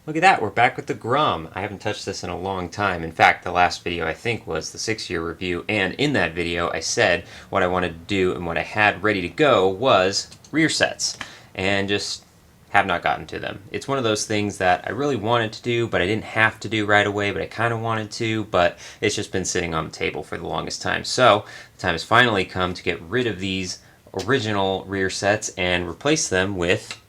Look at that, we're back with the Grom. I haven't touched this in a long time. In fact, the last video I think was the 6-year review, and in that video I said what I wanted to do and what I had ready to go was rear sets, and just have not gotten to them. It's one of those things that I really wanted to do, but I didn't have to do right away, but I kind of wanted to, but it's just been sitting on the table for the longest time. So the time has finally come to get rid of these original rear sets and replace them with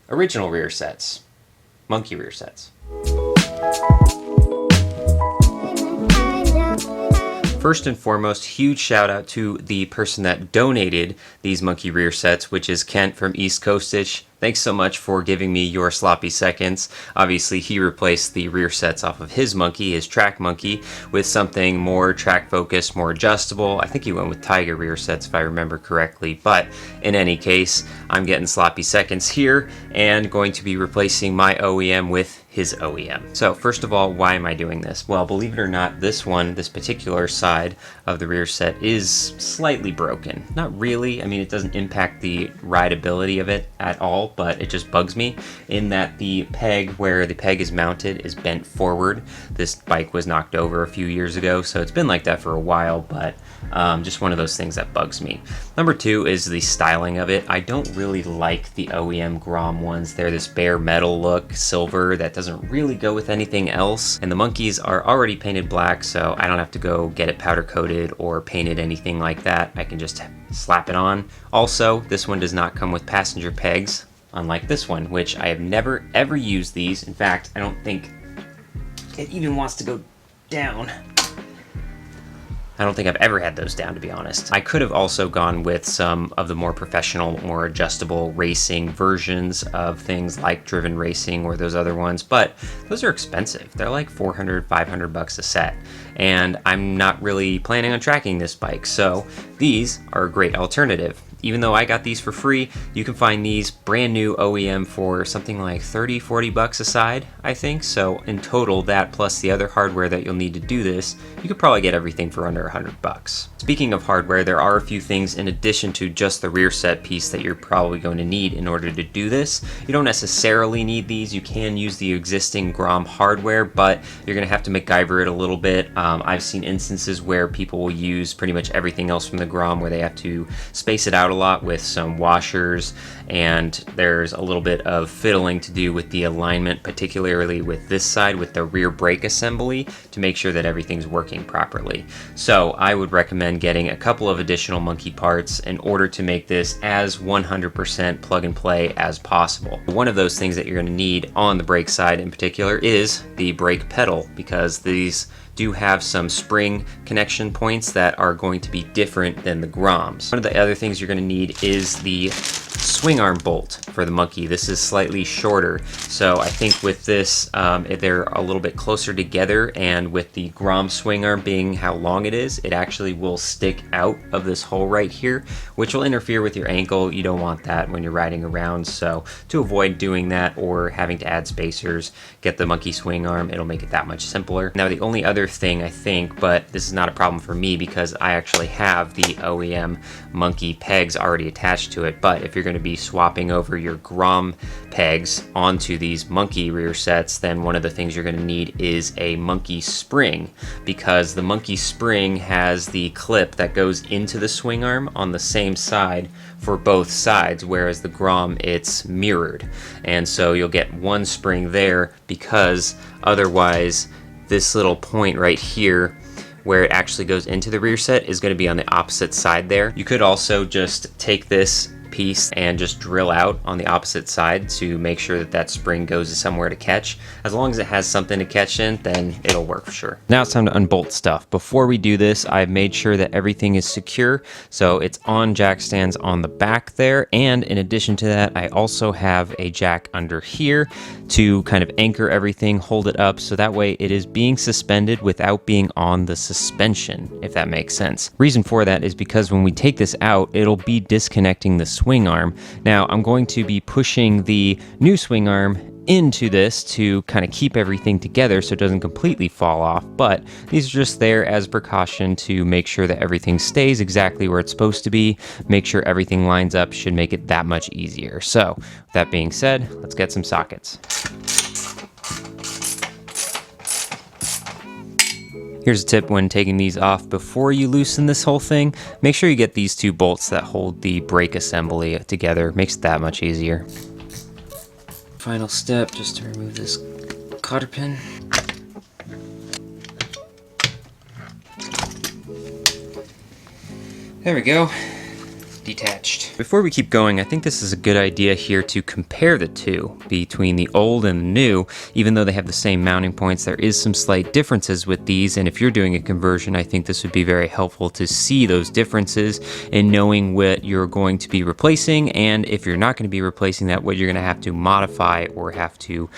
original rear sets. Monkey rear sets. First and foremost, huge shout out to the person that donated these monkey rear sets, which is Kent from East Coastich. Thanks so much for giving me your sloppy seconds. Obviously, he replaced the rear sets off of his monkey, his track monkey, with something more track focused, more adjustable. I think he went with Tiger rear sets if I remember correctly, but in any case, I'm getting sloppy seconds here and going to be replacing my OEM with his OEM. So first of all, why am I doing this? Well, believe it or not, this particular side of the rear set is slightly broken. Not really, I mean, it doesn't impact the rideability of it at all, but it just bugs me in that the peg where the peg is mounted is bent forward. This bike was knocked over a few years ago, so it's been like that for a while, but just one of those things that bugs me. Number two is the styling of it. I don't really like the OEM Grom ones. They're this bare metal look, silver, that doesn't really go with anything else. And the monkeys are already painted black, so I don't have to go get it powder coated or painted anything like that. I can just slap it on. Also, this one does not come with passenger pegs, unlike this one, which I have never ever used these. In fact, I don't think it even wants to go down. I don't think I've ever had those down, to be honest. I could have also gone with some of the more professional, more adjustable racing versions of things like Driven Racing or those other ones, but those are expensive. They're like $400, $500 a set, and I'm not really planning on tracking this bike, so these are a great alternative. Even though I got these for free, you can find these brand new OEM for something like 30, 40 bucks a side, I think. So in total, that plus the other hardware that you'll need to do this, you could probably get everything for under 100 bucks. Speaking of hardware, there are a few things in addition to just the rear set piece that you're probably going to need in order to do this. You don't necessarily need these. You can use the existing Grom hardware, but you're gonna have to MacGyver it a little bit. I've seen instances where people will use pretty much everything else from the Grom where they have to space it out a lot with some washers, and there's a little bit of fiddling to do with the alignment, particularly with this side with the rear brake assembly, to make sure that everything's working properly. So I would recommend getting a couple of additional monkey parts in order to make this as 100% plug and play as possible. One of those things that you're going to need on the brake side in particular is the brake pedal, because these do have some spring connection points that are going to be different than the Groms. One of the other things you're going to need is the swing arm bolt for the monkey. This is slightly shorter, so I think with this they're a little bit closer together, and with the Grom swing arm being how long it is, it actually will stick out of this hole right here, which will interfere with your ankle. You don't want that when you're riding around, so to avoid doing that or having to add spacers, get the monkey swing arm. It'll make it that much simpler. Now the only other thing I think, but this is not a problem for me because I actually have the OEM monkey pegs already attached to it, but if you're going to be swapping over your Grom pegs onto these monkey rear sets, then one of the things you're going to need is a monkey spring, because the monkey spring has the clip that goes into the swing arm on the same side for both sides, whereas the Grom, it's mirrored, and so you'll get one spring there, because otherwise this little point right here where it actually goes into the rear set is going to be on the opposite side there. You could also just take this piece and just drill out on the opposite side to make sure that that spring goes somewhere to catch. As long as it has something to catch in, then it'll work for sure. Now it's time to unbolt stuff. Before we do this, I've made sure that everything is secure, so it's on jack stands on the back there, and in addition to that, I also have a jack under here to kind of anchor everything, hold it up, so that way it is being suspended without being on the suspension, if that makes sense. Reason for that is because when we take this out, it'll be disconnecting the swing arm. Now I'm going to be pushing the new swing arm into this to kind of keep everything together so it doesn't completely fall off, but these are just there as precaution to make sure that everything stays exactly where it's supposed to be. Make sure everything lines up, should make it that much easier. So with that being said, let's get some sockets. Here's a tip when taking these off before you loosen this whole thing. Make sure you get these two bolts that hold the brake assembly together. Makes it that much easier. Final step, just to remove this cotter pin. There we go. Detached. Before we keep going, I think this is a good idea here to compare the two between the old and the new. Even though they have the same mounting points, there is some slight differences with these, and if you're doing a conversion, I think this would be very helpful to see those differences in knowing what you're going to be replacing, and if you're not going to be replacing that, what you're going to have to modify or have to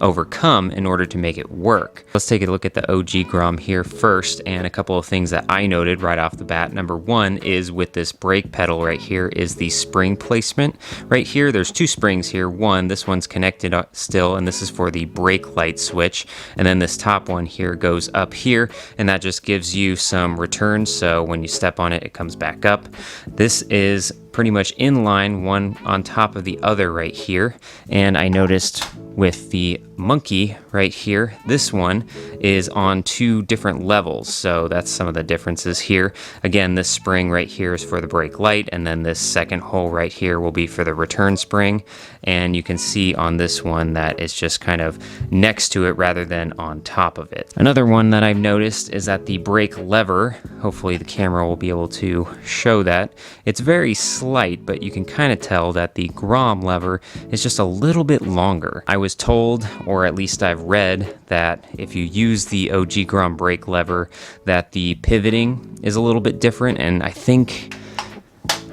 overcome in order to make it work. Let's take a look at the OG Grom here first, and a couple of things that I noted right off the bat. Number one is with this brake pedal right here is the spring placement. Right here, there's two springs here. This one's connected still, and this is for the brake light switch. And then this top one here goes up here, and that just gives you some return, so when you step on it, it comes back up. This is pretty much in line, one on top of the other right here. And I noticed with the Monkey right here, this one is on two different levels, so that's some of the differences here. Again, this spring right here is for the brake light, and then this second hole right here will be for the return spring. And you can see on this one that it's just kind of next to it rather than on top of it. Another one that I've noticed is that the brake lever, hopefully the camera will be able to show that, it's very slight, but you can kind of tell that the Grom lever is just a little bit longer. I was told, or at least I've read, that if you use the OG Grom brake lever, that the pivoting is a little bit different, and I'm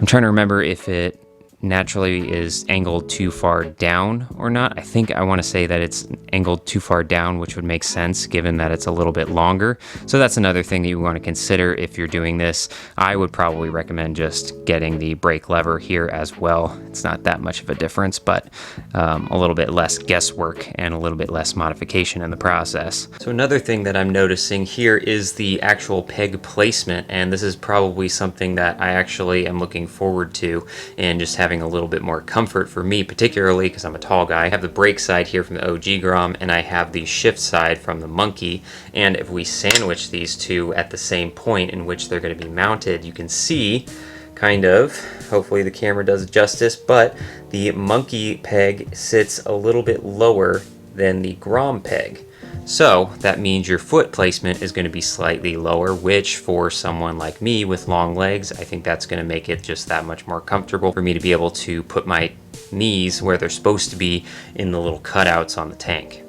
trying to remember if it naturally is angled too far down or not. I want to say that it's angled too far down, which would make sense given that it's a little bit longer. So that's another thing that you want to consider if you're doing this. I would probably recommend just getting the brake lever here as well. It's not that much of a difference, but a little bit less guesswork and a little bit less modification in the process. So another thing that I'm noticing here is the actual peg placement, and this is probably something that I actually am looking forward to, and just having a little bit more comfort for me, particularly because I'm a tall guy. I have the brake side here from the OG Grom, and I have the shift side from the Monkey, and if we sandwich these two at the same point in which they're going to be mounted, you can see kind of, hopefully the camera does it justice, but the Monkey peg sits a little bit lower than the Grom peg. So that means your foot placement is going to be slightly lower, which for someone like me with long legs, I think that's going to make it just that much more comfortable for me to be able to put my knees where they're supposed to be in the little cutouts on the tank.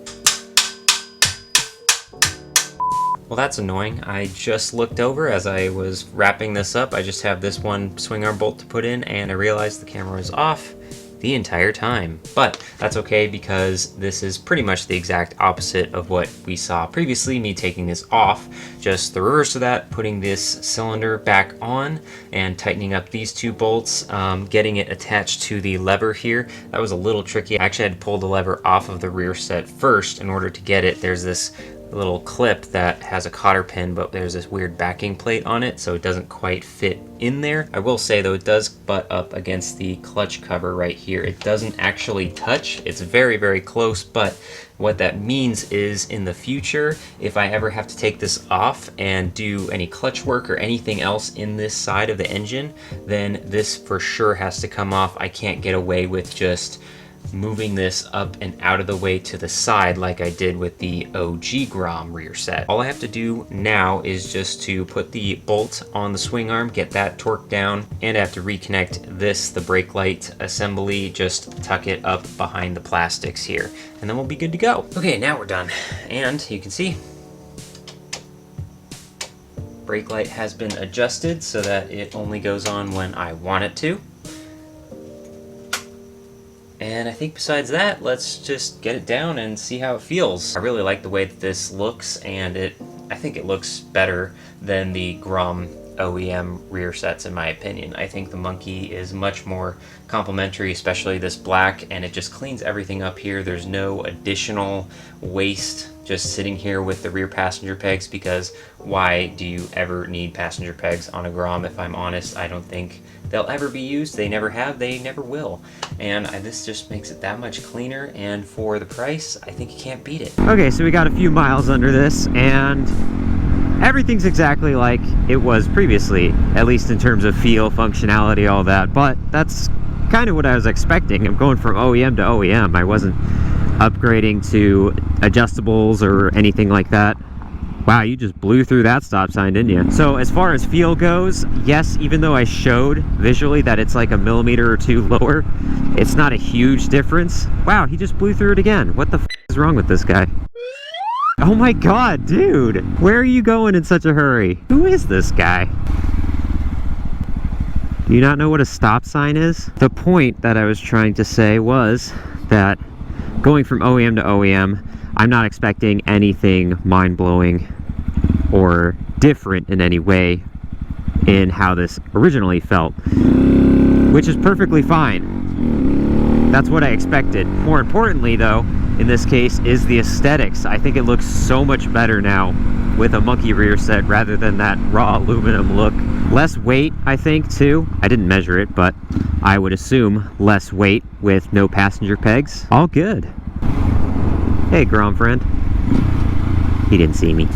Well, that's annoying. I just looked over as I was wrapping this up. I just have this one swing arm bolt to put in, and I realized the camera was off the entire time. But that's okay, because this is pretty much the exact opposite of what we saw previously, me taking this off. Just the reverse of that, putting this cylinder back on and tightening up these two bolts, getting it attached to the lever here. That was a little tricky. I actually had to pull the lever off of the rear set first in order to get it. There's this little clip that has a cotter pin, but there's this weird backing plate on it, so it doesn't quite fit in there. I will say though, it does butt up against the clutch cover right here. It doesn't actually touch. It's very, very close, but what that means is in the future, if I ever have to take this off and do any clutch work or anything else in this side of the engine, then this for sure has to come off. I can't get away with just moving this up and out of the way to the side like I did with the OG Grom rear set. All I have to do now is just to put the bolt on the swing arm, get that torqued down, and I have to reconnect this, the brake light assembly, just tuck it up behind the plastics here, and then we'll be good to go. Okay, now we're done. And you can see brake light has been adjusted so that it only goes on when I want it to. And I think besides that, let's just get it down and see how it feels. I really like the way that this looks, and I think it looks better than the Grom OEM rear sets in my opinion. I think the Monkey is much more complementary, especially this black, and it just cleans everything up here. There's no additional waste just sitting here with the rear passenger pegs, because why do you ever need passenger pegs on a Grom? If I'm honest, I don't think they'll ever be used. They never have, they never will. And this just makes it that much cleaner, and for the price, I think you can't beat it. Okay, so we got a few miles under this, and everything's exactly like it was previously, at least in terms of feel, functionality, all that, but that's kind of what I was expecting. I'm going from OEM to OEM. I wasn't upgrading to adjustables or anything like that. Wow, you just blew through that stop sign, didn't you? So as far as feel goes, yes, even though I showed visually that it's like a millimeter or two lower, it's not a huge difference. Wow, he just blew through it again. What the f is wrong with this guy? Oh my god, dude! Where are you going in such a hurry? Who is this guy? Do you not know what a stop sign is? The point that I was trying to say was that going from OEM to OEM, I'm not expecting anything mind-blowing or different in any way in how this originally felt, which is perfectly fine. That's what I expected. More importantly, though, in this case, is the aesthetics. I think it looks so much better now with a monkey rear set rather than that raw aluminum look. Less weight, I think, too. I didn't measure it, but I would assume less weight with no passenger pegs. All good. Hey, Grom friend. He didn't see me.